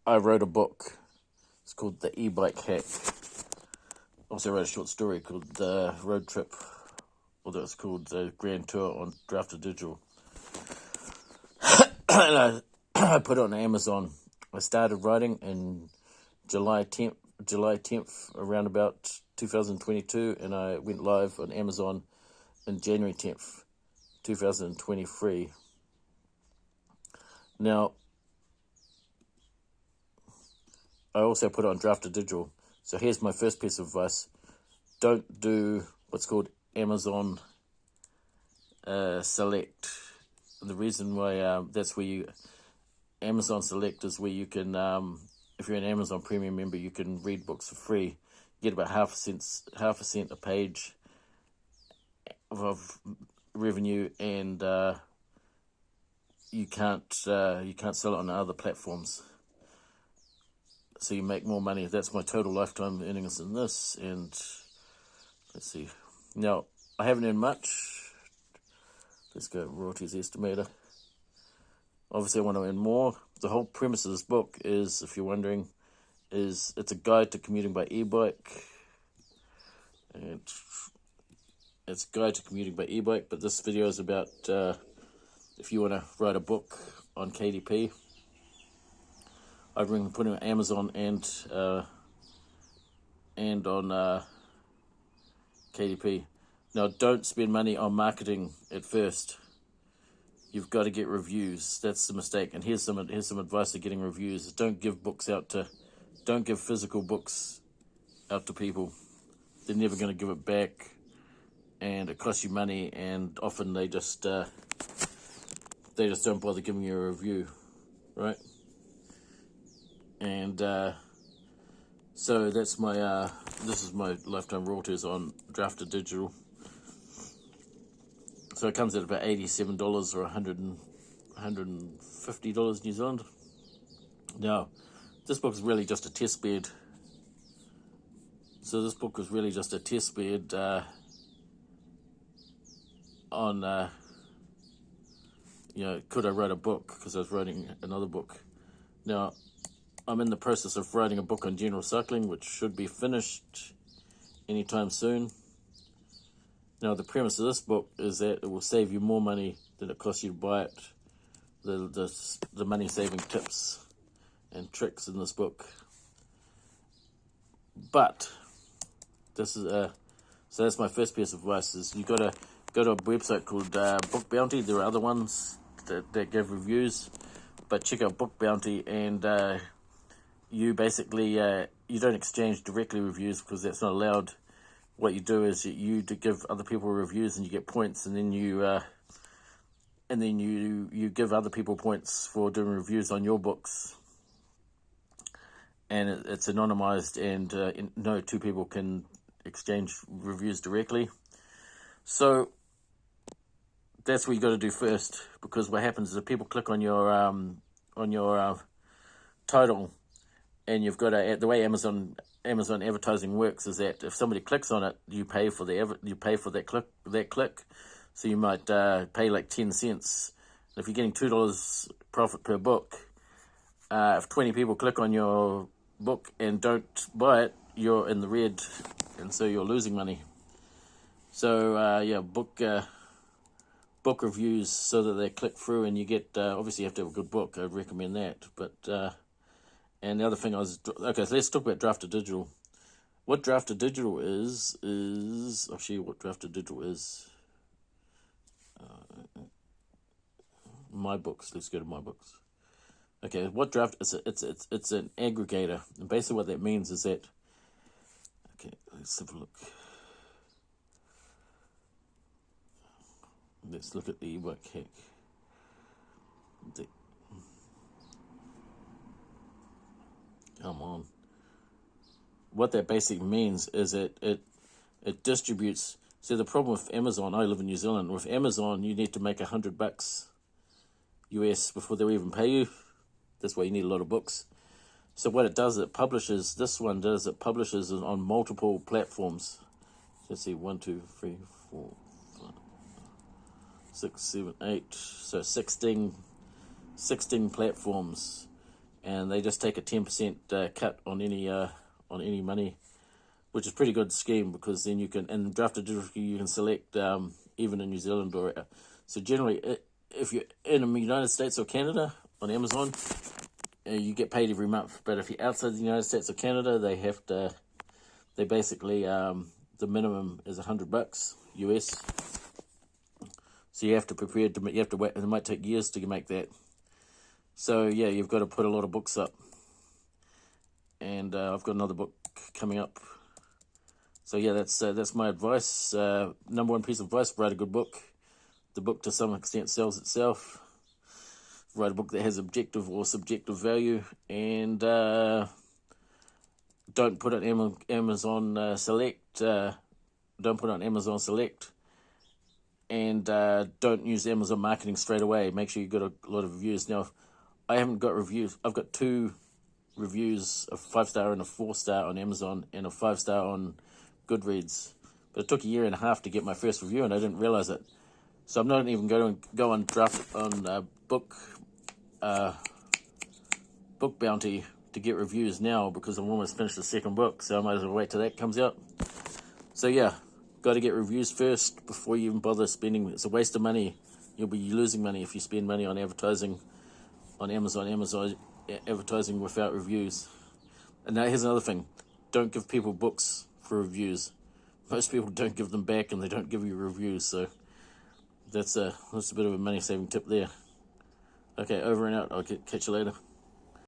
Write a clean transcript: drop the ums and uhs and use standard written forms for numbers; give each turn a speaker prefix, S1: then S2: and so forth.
S1: I wrote a book. It's called The E-Bike Hack. Also wrote a short story called The Road Trip, although it's called The Grand Tour on Drafted Digital. And I put it on Amazon. I started writing in July 10th, around about 2022, and I went live on Amazon on January 10th, 2023. Now, I also put it on Drafted Digital. So here's my first piece of advice. Don't do what's called Amazon Select. The reason why that's where you... Amazon Select is where you can, if you're an Amazon Premium member, you can read books for free. You get about half a cent a page of revenue, and you can't sell it on other platforms. So you make more money. That's my total lifetime earnings in this. And let's see. Now, I haven't earned much. Let's go royalties estimator. Obviously, I want to earn more. The whole premise of this book is, if you're wondering, is it's a guide to commuting by e-bike. And it's a guide to commuting by e-bike, but this video is about if you want to write a book on KDP. I've been putting it on Amazon and on KDP. Now, don't spend money on marketing at first. You've got to get reviews. That's the mistake. And here's some advice to getting reviews. Don't give physical books out to people. They're never going to give it back, and it costs you money. And often they just don't bother giving you a review, right? And so that's my this is my lifetime royalties on Drafted Digital. So it comes at about $87 or $150 New Zealand. Now, this book is really just a test bed. So this book was really just a test bed on, could I write a book? Because I was writing another book. Now, I'm in the process of writing a book on general cycling, which should be finished anytime soon. Now, the premise of this book is that it will save you more money than it costs you to buy it. The money-saving tips and tricks in this book. But this is so that's my first piece of advice: is you got to go to a website called Book Bounty. There are other ones that give reviews, but check out Book Bounty, and you basically you don't exchange directly reviews because that's not allowed. What you do is you give other people reviews, and you get points, and then you give other people points for doing reviews on your books. And it's anonymized, and no two people can exchange reviews directly. So that's what you got to do first, because what happens is if people click on your title, and you've got the way Amazon advertising works is that if somebody clicks on it, you pay for that click. So you might pay like 10 cents. If you're getting $2 profit per book, if 20 people click on your book and don't buy it, you're in the red, and so you're losing money. So book reviews so that they click through, and you get obviously you have to have a good book. I'd recommend that. But and the other thing so let's talk about Drafted Digital. What Drafted Digital is I'll show you what Drafted Digital is. My books. Let's go to my books. Okay, what draft? It's an aggregator, and basically what that means is that. Okay, let's have a look. Let's look at the e-bike hack. Come on. What that basically means is that it distributes. So the problem with Amazon, I live in New Zealand. With Amazon, you need to make $100 US before they even pay you. That's why you need a lot of books. So what it does, it publishes on multiple platforms. Let's see, 1, 2, 3, 4, 5, 6, 7, 8. So 16 platforms. and they just take a 10% cut on any money, which is a pretty good scheme, because then you can, and drafted digital, you can select even in New Zealand or so generally if you're in the United States or Canada on Amazon, you get paid every month. But if you're outside the United States or Canada, they basically the minimum is $100 US. So you have to you have to wait. It might take years to make that. So yeah, you've got to put a lot of books up, and I've got another book coming up. So yeah, that's my advice. Number one piece of advice: write a good book. The book, to some extent, sells itself. Write a book that has objective or subjective value, and don't put on Amazon Select. Don't put on Amazon Select, and don't use Amazon marketing straight away. Make sure you got a lot of reviews. Now, I haven't got reviews. I've got 2 reviews, a 5-star and a 4-star on Amazon, and a 5-star on Goodreads. But it took a year and a half to get my first review, and I didn't realize it. So I'm not even going to go on Book Bounty to get reviews now, because I'm almost finished the second book, so I might as well wait till that comes out. So yeah, got to get reviews first before you even bother spending. It's a waste of money. You'll be losing money if you spend money on advertising on Amazon advertising without reviews. And now here's another thing: don't give people books for reviews. Most people don't give them back, and they don't give you reviews. So that's a bit of a money saving tip there. Okay, over and out. I'll catch you later.